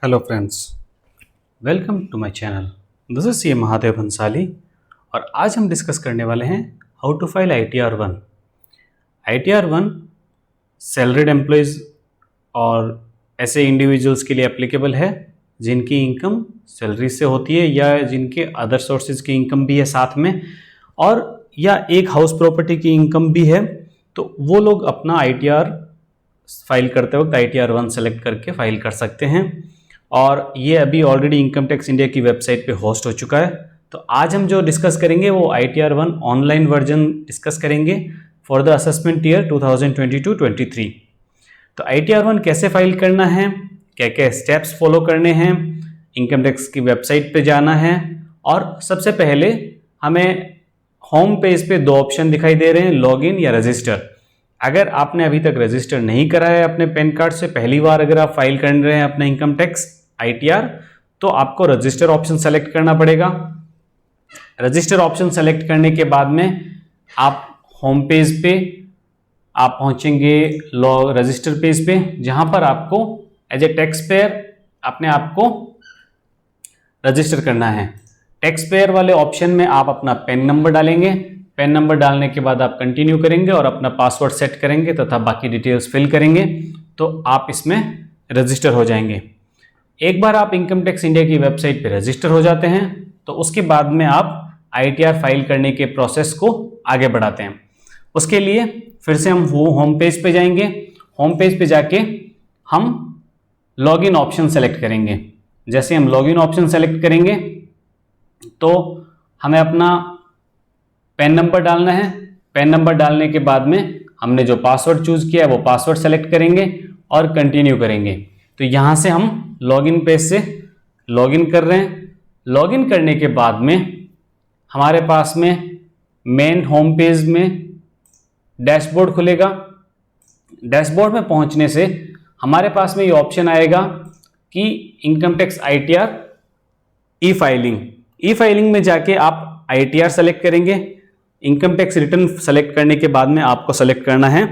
Hello friends, welcome to my channel. This is C Mahadev Bhansali और आज हम डिस्कस करने वाले हैं how to file ITR-1। ITR-1 salaried employees और ऐसे इंडिविजुअल्स के लिए एप्लीकेबल है जिनकी इनकम सैलरी से होती है या जिनके अदर सोर्सेज की इनकम भी है साथ में, और या एक हाउस प्रॉपर्टी की इनकम भी है। तो वो लोग अपना ITR फाइल करते वक्त ITR-1 सेलेक्ट करके फाइल कर सकते हैं और ये अभी ऑलरेडी इनकम टैक्स इंडिया की वेबसाइट पे होस्ट हो चुका है। तो आज हम जो डिस्कस करेंगे वो ITR-1 ऑनलाइन वर्जन डिस्कस करेंगे फॉर द असेसमेंट ईयर 2022-23। तो ITR-1 कैसे फाइल करना है, क्या क्या स्टेप्स फॉलो करने हैं, इनकम टैक्स की वेबसाइट पे जाना है। और सबसे पहले हमें होम पेज पे दो ऑप्शन दिखाई दे रहे हैं, लॉगिन या रजिस्टर। अगर आपने अभी तक रजिस्टर नहीं करा है अपने पैन कार्ड से, पहली बार अगर आप फाइल कर रहे हैं अपना इनकम टैक्स ITR, तो आपको रजिस्टर ऑप्शन सेलेक्ट करना पड़ेगा। रजिस्टर ऑप्शन सेलेक्ट करने के बाद में आप होम पेज पे आप पहुंचेंगे रजिस्टर पेज पे, जहां पर आपको एज ए टैक्स पेयर अपने आप को रजिस्टर करना है। टैक्स पेयर वाले ऑप्शन में आप अपना पैन नंबर डालेंगे। पैन नंबर डालने के बाद आप कंटिन्यू करेंगे और अपना पासवर्ड सेट करेंगे तथा बाकी डिटेल्स फिल करेंगे, तो आप इसमें रजिस्टर हो जाएंगे। एक बार आप इनकम टैक्स इंडिया की वेबसाइट पे रजिस्टर हो जाते हैं तो उसके बाद में आप ITR फाइल करने के प्रोसेस को आगे बढ़ाते हैं। उसके लिए फिर से हम होम पेज पे जाएंगे। होम पेज पे जाके हम लॉगिन ऑप्शन सेलेक्ट करेंगे। जैसे हम लॉगिन ऑप्शन सेलेक्ट करेंगे तो हमें अपना पैन नंबर डालना है। पैन नंबर डालने के बाद में हमने जो पासवर्ड चूज किया है वो पासवर्ड सेलेक्ट करेंगे और कंटिन्यू करेंगे। तो यहाँ से हम लॉगिन पेज से लॉगिन कर रहे हैं। लॉगिन करने के बाद में हमारे पास में मेन होम पेज में डैशबोर्ड खुलेगा। डैशबोर्ड में पहुंचने से हमारे पास में ये ऑप्शन आएगा कि इनकम टैक्स ITR ई फाइलिंग में जाके आप ITR सेलेक्ट करेंगे। इनकम टैक्स रिटर्न सेलेक्ट करने के बाद में आपको सेलेक्ट करना है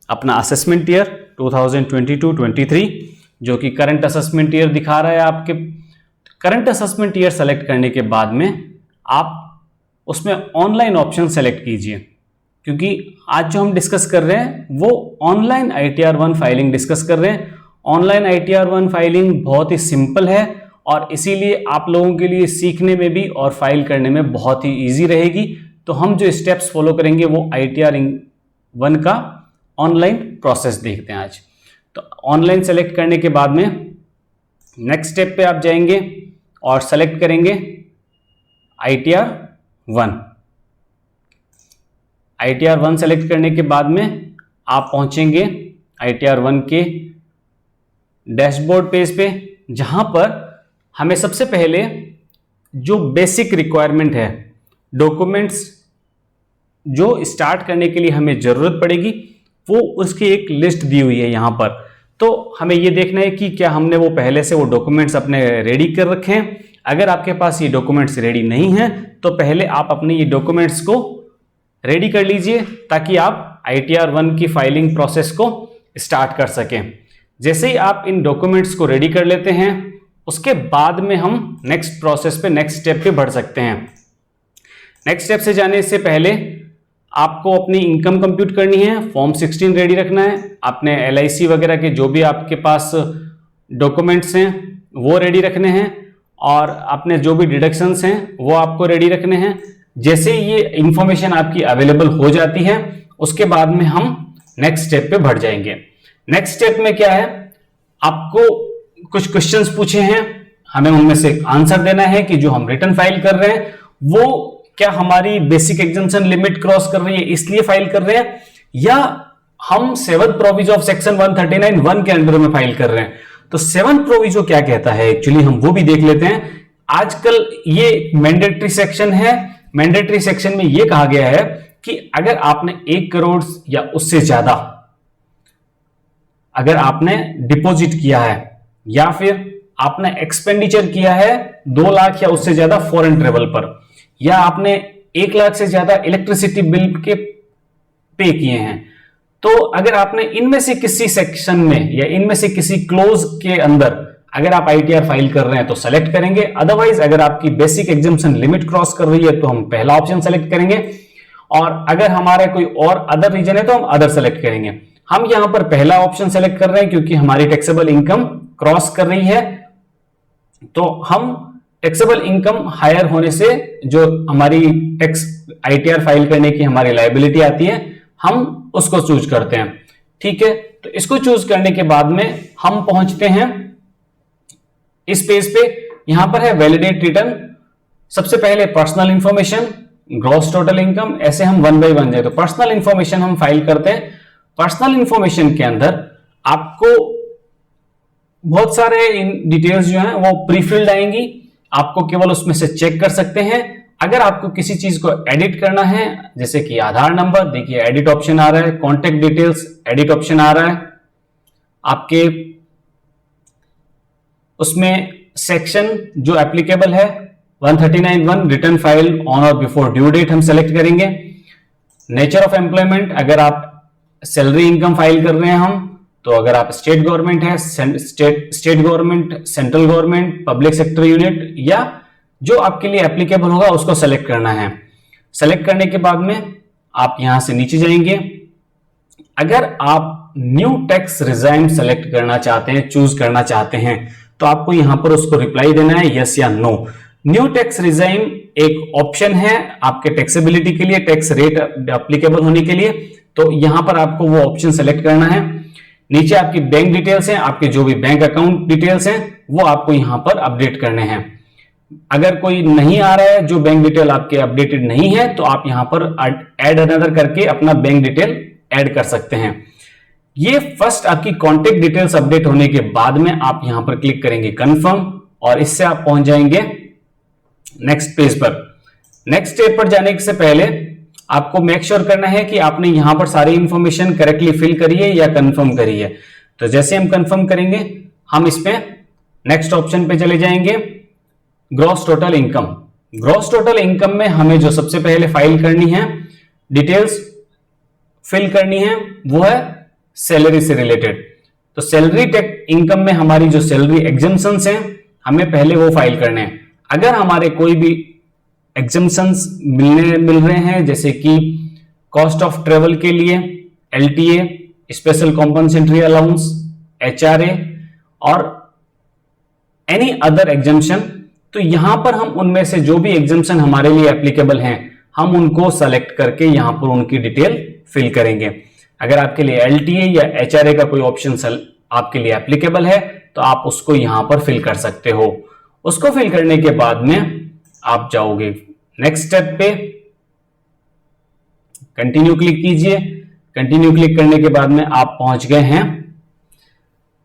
अपना असेसमेंट ईयर 2022-23, जो कि करंट असेसमेंट ईयर दिखा रहा है आपके। करंट असेसमेंट ईयर सेलेक्ट करने के बाद में आप उसमें ऑनलाइन ऑप्शन सेलेक्ट कीजिए, क्योंकि आज जो हम डिस्कस कर रहे हैं वो ऑनलाइन ITR-1 फाइलिंग डिस्कस कर रहे हैं। ऑनलाइन ITR-1 फाइलिंग बहुत ही सिंपल है और इसीलिए आप लोगों के लिए सीखने में भी और फाइल करने में बहुत ही ईजी रहेगी। तो हम जो स्टेप्स फॉलो करेंगे वो ITR-1 का ऑनलाइन प्रोसेस देखते हैं आज। तो ऑनलाइन सेलेक्ट करने के बाद में नेक्स्ट स्टेप पे आप जाएंगे और सेलेक्ट करेंगे ITR-1। ITR-1 सेलेक्ट करने के बाद में आप पहुंचेंगे ITR-1 के डैशबोर्ड पेज पे, जहां पर हमें सबसे पहले जो बेसिक रिक्वायरमेंट है, डॉक्यूमेंट्स जो स्टार्ट करने के लिए हमें जरूरत पड़ेगी, वो उसकी एक लिस्ट दी हुई है यहाँ पर। तो हमें ये देखना है कि क्या हमने वो पहले से वो डॉक्यूमेंट्स अपने रेडी कर रखे हैं। अगर आपके पास ये डॉक्यूमेंट्स रेडी नहीं हैं तो पहले आप अपने ये डॉक्यूमेंट्स को रेडी कर लीजिए ताकि आप ITR-1 की फाइलिंग प्रोसेस को स्टार्ट कर सकें। जैसे ही आप इन डॉक्यूमेंट्स को रेडी कर लेते हैं उसके बाद में हम नेक्स्ट प्रोसेस पे, नेक्स्ट स्टेप पे बढ़ सकते हैं। नेक्स्ट स्टेप से जाने से पहले आपको अपनी इनकम कंप्यूट करनी है, फॉर्म 16 रेडी रखना है, अपने LIC वगैरह के जो भी आपके पास डॉक्यूमेंट्स हैं वो रेडी रखने हैं और अपने जो भी डिडक्शंस हैं वो आपको रेडी रखने हैं। जैसे ये इंफॉर्मेशन आपकी अवेलेबल हो जाती है उसके बाद में हम नेक्स्ट स्टेप पे बढ़ जाएंगे। नेक्स्ट स्टेप में क्या है, आपको कुछ क्वेश्चंस पूछे हैं, हमें उनमें से आंसर देना है कि जो हम रिटर्न फाइल कर रहे हैं वो क्या हमारी बेसिक एग्जम्पशन लिमिट क्रॉस कर रही है इसलिए फाइल कर रहे हैं, या हम 7th प्रोविजो ऑफ सेक्शन 139(1) के अंडर में फाइल कर रहे हैं। तो 7th प्रोविजो क्या कहता है एक्चुअली हम वो भी देख लेते हैं। आजकल ये मैंडेटरी सेक्शन है। मैंडेटरी सेक्शन में ये कहा गया है कि अगर आपने 1 करोड़ या उससे ज्यादा अगर आपने डिपॉजिट किया है या फिर आपने एक्सपेंडिचर किया है 2 लाख या उससे ज्यादा फॉरेन ट्रेवल पर, या आपने 1 लाख से ज्यादा इलेक्ट्रिसिटी बिल के पे किए हैं, तो अगर आपने इनमें से किसी सेक्शन में या इनमें से किसी क्लोज के अंदर अगर आप आईटीआर फाइल कर रहे हैं तो सेलेक्ट करेंगे, अदरवाइज अगर आपकी बेसिक एग्जाम्पशन लिमिट क्रॉस कर रही है तो हम पहला ऑप्शन सेलेक्ट करेंगे, और अगर हमारे कोई और अदर रीजन है तो हम अदर सेलेक्ट करेंगे। हम यहां पर पहला ऑप्शन सेलेक्ट कर रहे हैं क्योंकि हमारी टैक्सेबल इनकम क्रॉस कर रही है, तो हम टैक्सेबल इनकम हायर होने से जो हमारी टैक्स आईटीआर फाइल करने की हमारी लायबिलिटी आती है हम उसको चूज करते हैं। ठीक है, तो इसको चूज करने के बाद में हम पहुंचते हैं इस पेज पे। यहां पर है वैलिडेट रिटर्न। सबसे पहले personal information, gross total income, ऐसे हम वन बाय वन जाए। तो पर्सनल इंफॉर्मेशन हम फाइल करते हैं। पर्सनल इंफॉर्मेशन के अंदर आपको बहुत सारे डिटेल्स जो हैं वो प्रीफिल्ड आएंगी, आपको केवल उसमें से चेक कर सकते हैं। अगर आपको किसी चीज को एडिट करना है, जैसे कि आधार नंबर, देखिए एडिट ऑप्शन आ रहा है, कॉन्टेक्ट डिटेल्स एडिट ऑप्शन आ रहा है, आपके उसमें सेक्शन जो एप्लीकेबल है 139(1) रिटर्न फाइल ऑन और बिफोर ड्यू डेट हम सेलेक्ट करेंगे। नेचर ऑफ एम्प्लॉयमेंट, अगर आप सैलरी इनकम फाइल कर रहे हैं हम, तो अगर आप स्टेट गवर्नमेंट है, state government, central government, public sector unit, या जो आपके लिए एप्लीकेबल होगा उसको सेलेक्ट करना है। सेलेक्ट करने के बाद में आप यहां से नीचे जाएंगे। अगर आप न्यू टैक्स रिजाइम सेलेक्ट करना चाहते हैं, चूज करना चाहते हैं, तो आपको यहां पर उसको रिप्लाई देना है यस या नो। न्यू टैक्स रिजाइम एक ऑप्शन है आपके टैक्सेबिलिटी के लिए, टैक्स रेट एप्लीकेबल होने के लिए, तो यहां पर आपको वो ऑप्शन सेलेक्ट करना है। नीचे आपकी बैंक डिटेल्स हैं, आपके जो भी बैंक अकाउंट डिटेल्स हैं वो आपको यहां पर अपडेट करने हैं। अगर कोई नहीं आ रहा है, जो बैंक डिटेल आपके अपडेटेड नहीं है, तो आप यहां पर ऐड अनदर करके अपना बैंक डिटेल ऐड कर सकते हैं। ये फर्स्ट आपकी कॉन्टेक्ट डिटेल्स अपडेट होने के बाद में आप यहां पर क्लिक करेंगे कंफर्म, और इससे आप पहुंच जाएंगे नेक्स्ट पेज पर। नेक्स्ट स्टेप पर जाने से पहले आपको मेक श्योर करना है कि आपने यहां पर सारी इंफॉर्मेशन करेक्टली फिल करी है या कंफर्म करी है। तो जैसे हम कंफर्म करेंगे, हम इसमें नेक्स्ट ऑप्शन पे चले जाएंगे, gross total income. Gross total income में हमें जो सबसे पहले फाइल करनी है, डिटेल्स फिल करनी है, वो है सैलरी से रिलेटेड। तो सैलरी टैक्स इनकम में हमारी जो सैलरी एग्जम्पशंस हैं, हमें पहले वो फाइल करने हैं। अगर हमारे कोई भी एग्जम्पशंस मिल रहे हैं, जैसे कि कॉस्ट ऑफ ट्रेवल के लिए LTA, special compensatory allowance, HRA और एनी अदर एग्जम्पशन, तो यहां पर हम उनमें से जो भी एग्जम्पशन हमारे लिए एप्लीकेबल हैं, हम उनको सेलेक्ट करके यहां पर उनकी डिटेल फिल करेंगे। अगर आपके लिए एलटीए या एचआरए का कोई ऑप्शन आपके लिए एप्लीकेबल है, तो आप उसको यहां पर फिल कर सकते हो। उसको फिल करने के बाद में आप जाओगे नेक्स्ट स्टेप पे, कंटिन्यू क्लिक कीजिए। कंटिन्यू क्लिक करने के बाद में आप पहुंच गए हैं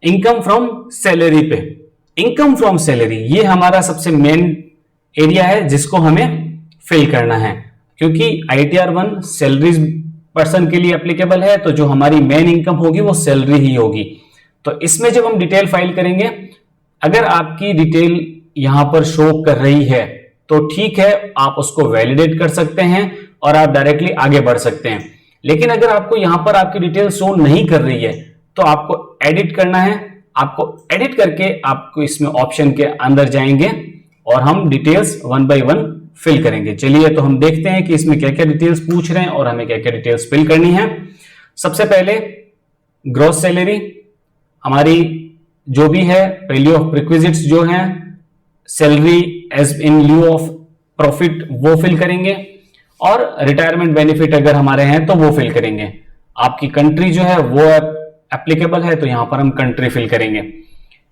इनकम फ्रॉम सैलरी पे। इनकम फ्रॉम सैलरी ये हमारा सबसे मेन एरिया है जिसको हमें फिल करना है, क्योंकि आईटीआर 1 सैलरीज पर्सन के लिए एप्लीकेबल है, तो जो हमारी मेन इनकम होगी वो सैलरी ही होगी। तो इसमें जब हम डिटेल फाइल करेंगे, अगर आपकी डिटेल यहां पर शो कर रही है तो ठीक है, आप उसको वैलिडेट कर सकते हैं और आप डायरेक्टली आगे बढ़ सकते हैं। लेकिन अगर आपको यहां पर आपकी डिटेल शो नहीं कर रही है, तो आपको एडिट करना है। आपको एडिट करके आपको इसमें ऑप्शन के अंदर जाएंगे और हम details one by one fill करेंगे। चलिए तो हम देखते हैं कि इसमें क्या क्या डिटेल्स पूछ रहे हैं और हमें क्या क्या डिटेल्स फिल करनी है। सबसे पहले ग्रॉस सैलरी हमारी जो भी है, वैल्यू ऑफ प्रिक्विजिट्स जो है, salary as in lieu of profit वो फिल करेंगे, और रिटायरमेंट बेनिफिट अगर हमारे हैं तो वो फिल करेंगे। आपकी कंट्री जो है वो एप्लीकेबल है, तो यहां पर हम कंट्री फिल करेंगे।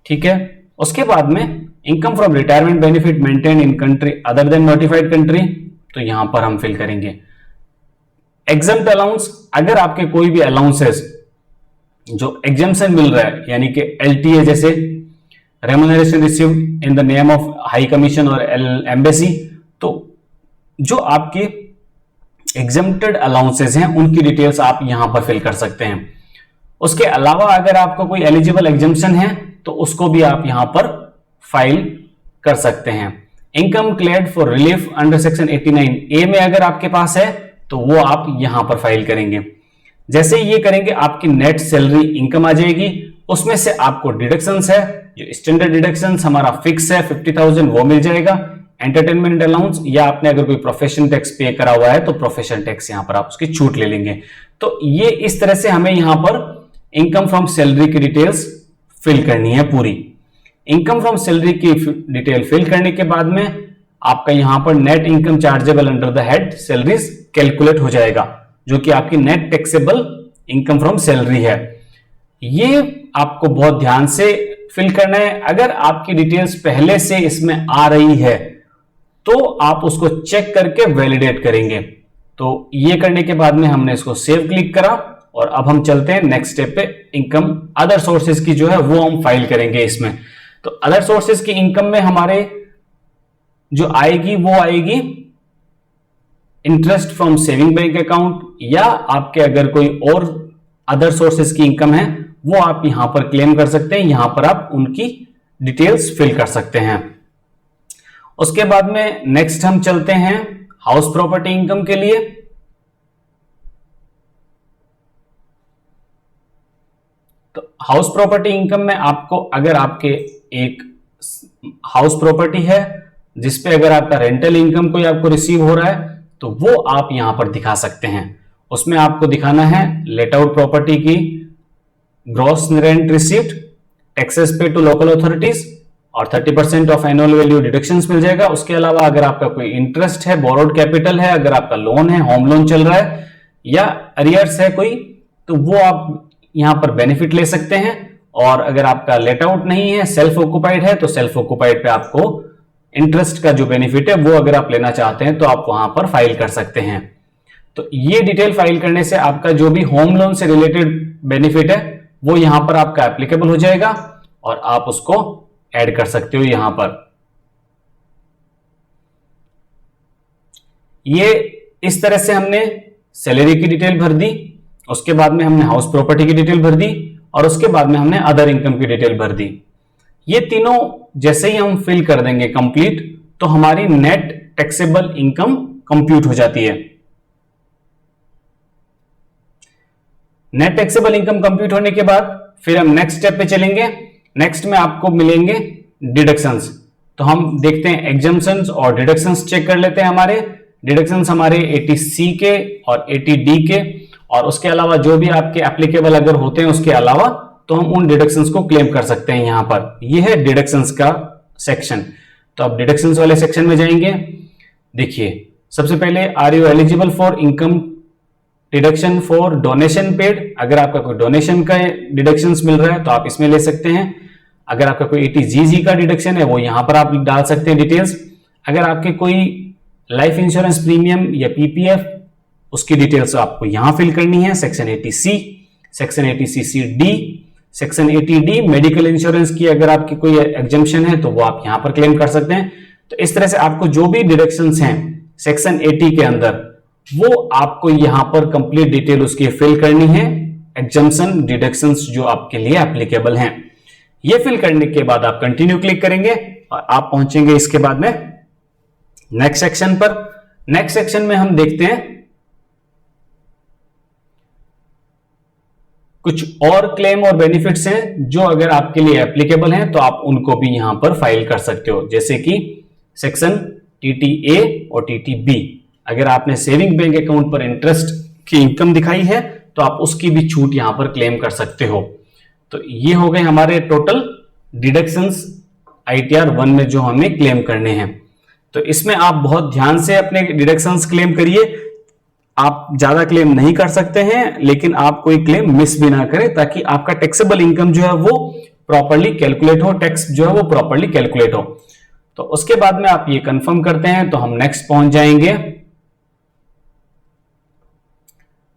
ठीक है, उसके बाद में income from retirement benefit maintain in country other than notified country, तो यहां पर हम फिल करेंगे। एग्जम्प्ट अलाउंस, अगर आपके कोई भी अलाउंसेस जो एग्जम्पशन मिल रहा है, यानी कि एलटीए जैसे remuneration received in the name of high commission और एम्बेसी, तो जो आपके एग्जम्प्टेड अलाउंसेस हैं उनकी डिटेल्स आप यहां पर फिल कर सकते हैं। उसके अलावा अगर आपको कोई एलिजिबल एग्जम्पशन है तो उसको भी आप यहां पर फाइल कर सकते हैं। Income cleared for relief under section 89A में अगर आपके पास है तो वो आप यहां पर फाइल करेंगे। जैसे ये करेंगे आपकी नेट सैलरी इनकम आ जाएगी, उसमें से आपको डिडक्शंस है जो स्टैंडर्ड डिडक्शन हमारा फिक्स है 50,000 वो मिल जाएगा। एंटरटेनमेंट अलाउंस या आपने अगर कोई प्रोफेशन टैक्स पे करा हुआ है तो प्रोफेशन टैक्स यहां पर आप उसकी छूट ले लेंगे। तो ये इस तरह से हमें यहां पर इनकम फ्रॉम सैलरी की डिटेल्स फिल करनी है पूरी। इनकम फ्रॉम सैलरी की डिटेल फिल करने के बाद में आपका यहां पर net income chargeable under the head salaries calculate हो जाएगा, जो कि आपकी net taxable income from salary है। ये आपको बहुत ध्यान से फिल करना है। अगर आपकी डिटेल्स पहले से इसमें आ रही है तो आप उसको चेक करके वैलिडेट करेंगे। तो ये करने के बाद में हमने इसको सेव क्लिक करा और अब हम चलते हैं नेक्स्ट स्टेप पे। इनकम अदर सोर्सेज की जो है वो हम फाइल करेंगे इसमें। तो अदर सोर्सेज की इनकम में हमारे जो आएगी वो आएगी interest from saving bank account, या आपके अगर कोई और अदर सोर्सेज की इनकम है वो आप यहां पर क्लेम कर सकते हैं। यहां पर आप उनकी डिटेल्स फिल कर सकते हैं। उसके बाद में नेक्स्ट हम चलते हैं हाउस प्रॉपर्टी इनकम के लिए। तो हाउस प्रॉपर्टी इनकम में आपको अगर आपके एक हाउस प्रॉपर्टी है जिसपे अगर आपका रेंटल इनकम कोई आपको रिसीव हो रहा है तो वो आप यहां पर दिखा सकते हैं। उसमें आपको दिखाना है लेट आउट प्रॉपर्टी की ग्रॉस रेंट रिसीव्ड, टैक्सेस पे टू लोकल अथॉरिटीज और 30% ऑफ एनुअल वैल्यू डिडक्शंस मिल जाएगा। उसके अलावा अगर आपका कोई इंटरेस्ट है, बोरोड कैपिटल है, अगर आपका लोन है, होम लोन चल रहा है या अरियर्स है कोई, तो वो आप यहां पर बेनिफिट ले सकते हैं। और अगर आपका लेट आउट नहीं है, सेल्फ ऑक्युपाइड है, तो सेल्फ ऑक्युपाइड पे आपको इंटरेस्ट का जो बेनिफिट है वो अगर आप लेना चाहते हैं तो आप वहां पर फाइल कर सकते हैं। तो ये डिटेल फाइल करने से आपका जो भी होम लोन से रिलेटेड बेनिफिट है वो यहां पर आपका एप्लीकेबल हो जाएगा और आप उसको ऐड कर सकते हो यहां पर। ये इस तरह से हमने सैलरी की डिटेल भर दी, उसके बाद में हमने हाउस प्रॉपर्टी की डिटेल भर दी और उसके बाद में हमने अदर इनकम की डिटेल भर दी। ये तीनों जैसे ही हम फिल कर देंगे कंप्लीट तो हमारी नेट टैक्सेबल इनकम कंप्यूट हो जाती है। नेट टैक्सेबल इनकम कंप्यूट होने के बाद फिर हम नेक्स्ट स्टेप पे चलेंगे। नेक्स्ट में आपको मिलेंगे डिडक्शंस। तो हम देखते हैं एग्जम्पशंस और डिडक्शंस चेक कर लेते हैं। हमारे डिडक्शंस हमारे 80C के और 80D के और उसके अलावा जो भी आपके एप्लीकेबल अगर होते हैं उसके अलावा तो हम उन डिडक्शंस को क्लेम कर सकते हैं। यहां पर ये है डिडक्शंस का सेक्शन। तो अब डिडक्शंस वाले सेक्शन में जाएंगे। देखिए सबसे पहले are you eligible for income deduction for donation paid. अगर आपका कोई डोनेशन का डिडक्शंस मिल रहा है तो आप इसमें ले सकते हैं। अगर आपका कोई 80GG का डिडक्शन है वो यहां पर आप डाल सकते हैं डिटेल्स। अगर आपके कोई लाइफ इंश्योरेंस प्रीमियम या PPF उसकी डिटेल्स आपको यहां फिल करनी है। Section 80C, section 80CCD, section 80D medical insurance की अगर आपकी कोई एग्जम्पशन है तो वो आप यहां पर क्लेम कर सकते हैं। तो इस तरह से आपको जो भी डिडक्शंस हैं सेक्शन 80 के अंदर वो आपको यहां पर कंप्लीट डिटेल उसकी फिल करनी है। एग्जम्पशन डिडक्शंस जो आपके लिए एप्लीकेबल हैं ये फिल करने के बाद आप कंटिन्यू क्लिक करेंगे और आप पहुंचेंगे इसके बाद में नेक्स्ट सेक्शन पर। नेक्स्ट सेक्शन में हम देखते हैं कुछ और क्लेम और बेनिफिट्स हैं जो अगर आपके लिए एप्लीकेबल हैं तो आप उनको भी यहां पर फाइल कर सकते हो। जैसे कि सेक्शन TTA और TTB। अगर आपने सेविंग बैंक अकाउंट पर इंटरेस्ट की इनकम दिखाई है तो आप उसकी भी छूट यहां पर क्लेम कर सकते हो। तो ये हो गए हमारे टोटल डिडक्शंस ITR 1 में जो हमें क्लेम करने हैं। तो इसमें आप बहुत ध्यान से अपने डिडक्शंस क्लेम करिए। आप ज्यादा क्लेम नहीं कर सकते हैं लेकिन आप कोई क्लेम मिस भी ना करें ताकि आपका टैक्सेबल इनकम जो है वो प्रॉपर्ली कैलकुलेट हो, टैक्स जो है वो प्रॉपर्ली कैलकुलेट हो। तो उसके बाद में आप ये कंफर्म करते हैं तो हम नेक्स्ट पहुंच जाएंगे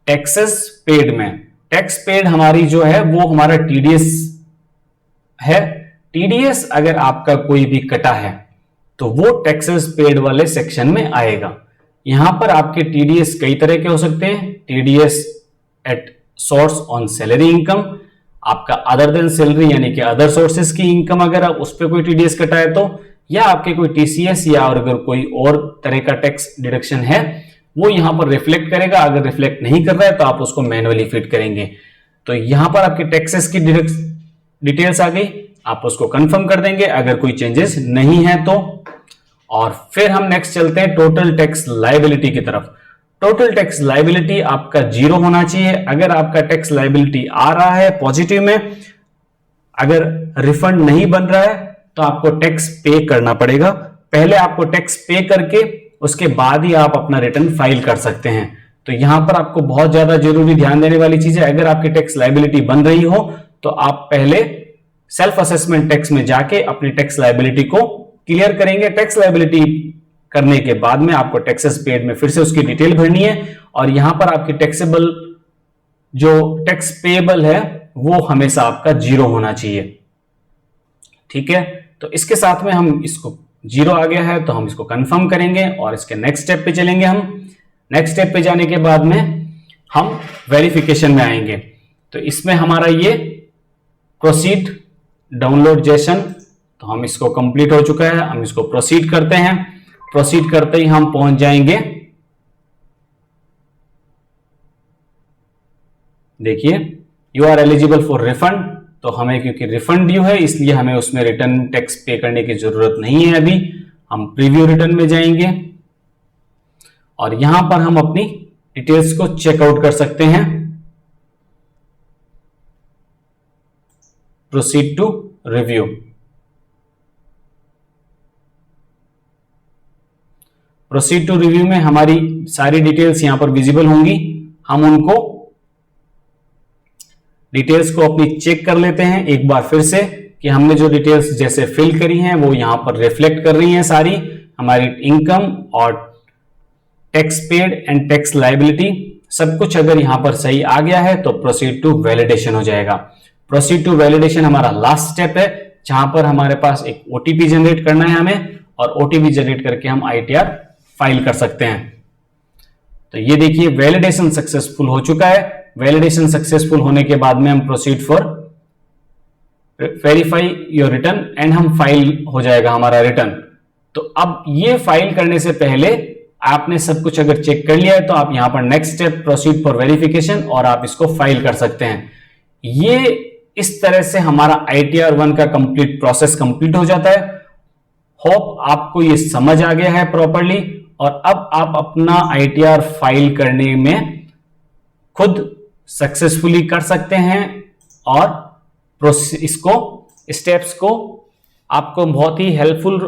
टैक्सेस पेड में। टैक्स पेड हमारी जो है वो हमारा TDS है। TDS अगर आपका कोई भी कटा है तो वो टैक्सेस पेड वाले सेक्शन में आएगा। यहां पर आपके TDS कई तरह के हो सकते हैं। TDS at source on salary income, आपका अदर देन सैलरी यानी कि अदर सोर्सेस की इनकम अगर आप उस पर कोई TDS कटा है तो, या आपके कोई TCS या और अगर कोई और तरह का टैक्स डिडक्शन है वो यहां पर रिफ्लेक्ट करेगा। अगर रिफ्लेक्ट नहीं कर रहा है तो आप उसको मैन्युअली फिट करेंगे। तो यहां पर आपके टैक्सेस की डिटेल्स आ गई। आप उसको कंफर्म कर देंगे अगर कोई चेंजेस नहीं है तो। और फिर हम नेक्स्ट चलते हैं टोटल टैक्स लायबिलिटी की तरफ। टोटल टैक्स लायबिलिटी आपका 0 होना चाहिए। अगर आपका टैक्स लायबिलिटी आ रहा है पॉजिटिव में, अगर रिफंड नहीं बन रहा है तो आपको टैक्स पे करना पड़ेगा। पहले आपको टैक्स पे करके उसके बाद ही आप अपना रिटर्न फाइल कर सकते हैं। तो यहां पर आपको बहुत ज्यादा जरूरी ध्यान देने वाली चीज है, अगर आपकी टैक्स लायबिलिटी बन रही हो तो आप पहले सेल्फ असेसमेंट टैक्स में जाके अपनी टैक्स लायबिलिटी को क्लियर करेंगे। टैक्स लायबिलिटी करने के बाद में आपको टैक्सेस पेड में फिर से उसकी डिटेल भरनी है और यहां पर आपकी टैक्सेबल जो टैक्स पेएबल है वो हमेशा आपका 0 होना चाहिए। ठीक है, तो इसके साथ में हम इसको 0 आ गया है तो हम इसको कंफर्म करेंगे और इसके नेक्स्ट स्टेप पे चलेंगे। हम नेक्स्ट स्टेप पे जाने के बाद में हम वेरिफिकेशन में आएंगे। तो इसमें हमारा ये प्रोसीड डाउनलोड जेसन, तो हम इसको कंप्लीट हो चुका है। हम इसको प्रोसीड करते हैं। प्रोसीड करते ही हम पहुंच जाएंगे, देखिए you are eligible for refund. तो हमें क्योंकि रिफंड ड्यू है इसलिए हमें उसमें रिटर्न टैक्स पे करने की जरूरत नहीं है। अभी हम प्रीव्यू रिटर्न में जाएंगे और यहां पर हम अपनी डिटेल्स को चेकआउट कर सकते हैं। Proceed to review. Proceed to review में हमारी सारी डिटेल्स यहां पर विजिबल होंगी। हम उनको डिटेल्स को अपनी चेक कर लेते हैं एक बार फिर से कि हमने जो डिटेल्स जैसे फिल करी हैं वो यहां पर रिफ्लेक्ट कर रही हैं सारी हमारी इनकम और tax paid and tax liability सब कुछ अगर यहां पर सही आ गया है तो प्रोसीड टू वैलिडेशन हो जाएगा। प्रोसीड टू वैलिडेशन हमारा लास्ट स्टेप है जहां पर हमारे पास एक ओटीपी जनरेट करना है हमें और ओटीपी जनरेट करके हम आईटीआर फाइल कर सकते हैं। तो ये देखिए वैलिडेशन सक्सेसफुल हो चुका है। वैलिडेशन सक्सेसफुल होने के बाद में हम proceed for verify your return and हम फाइल हो जाएगा हमारा रिटर्न। तो अब ये फाइल करने से पहले आपने सब कुछ अगर चेक कर लिया है तो आप यहां पर next step proceed for verification और आप इसको फाइल कर सकते हैं। ये इस तरह से हमारा ITR 1 का कंप्लीट प्रोसेस कंप्लीट हो जाता है। होप आपको ये समझ आ गया है प्रॉपरली और अब आप अपना ITR फाइल करने में खुद सक्सेसफुली कर सकते हैं और इसको स्टेप्स को आपको बहुत ही हेल्पफुल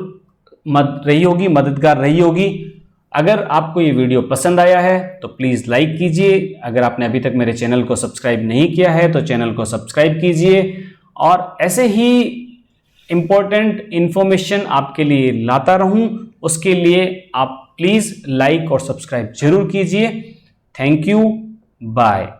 रही होगी, मददगार रही होगी। अगर आपको ये वीडियो पसंद आया है तो प्लीज लाइक कीजिए। अगर आपने अभी तक मेरे चैनल को सब्सक्राइब नहीं किया है तो चैनल को सब्सक्राइब कीजिए और ऐसे ही इंपॉर्टेंट इंफॉर्मेशन आपके लिए लाता रहूं उसके लिए आप प्लीज लाइक और सब्सक्राइब जरूर कीजिए। Thank you, bye.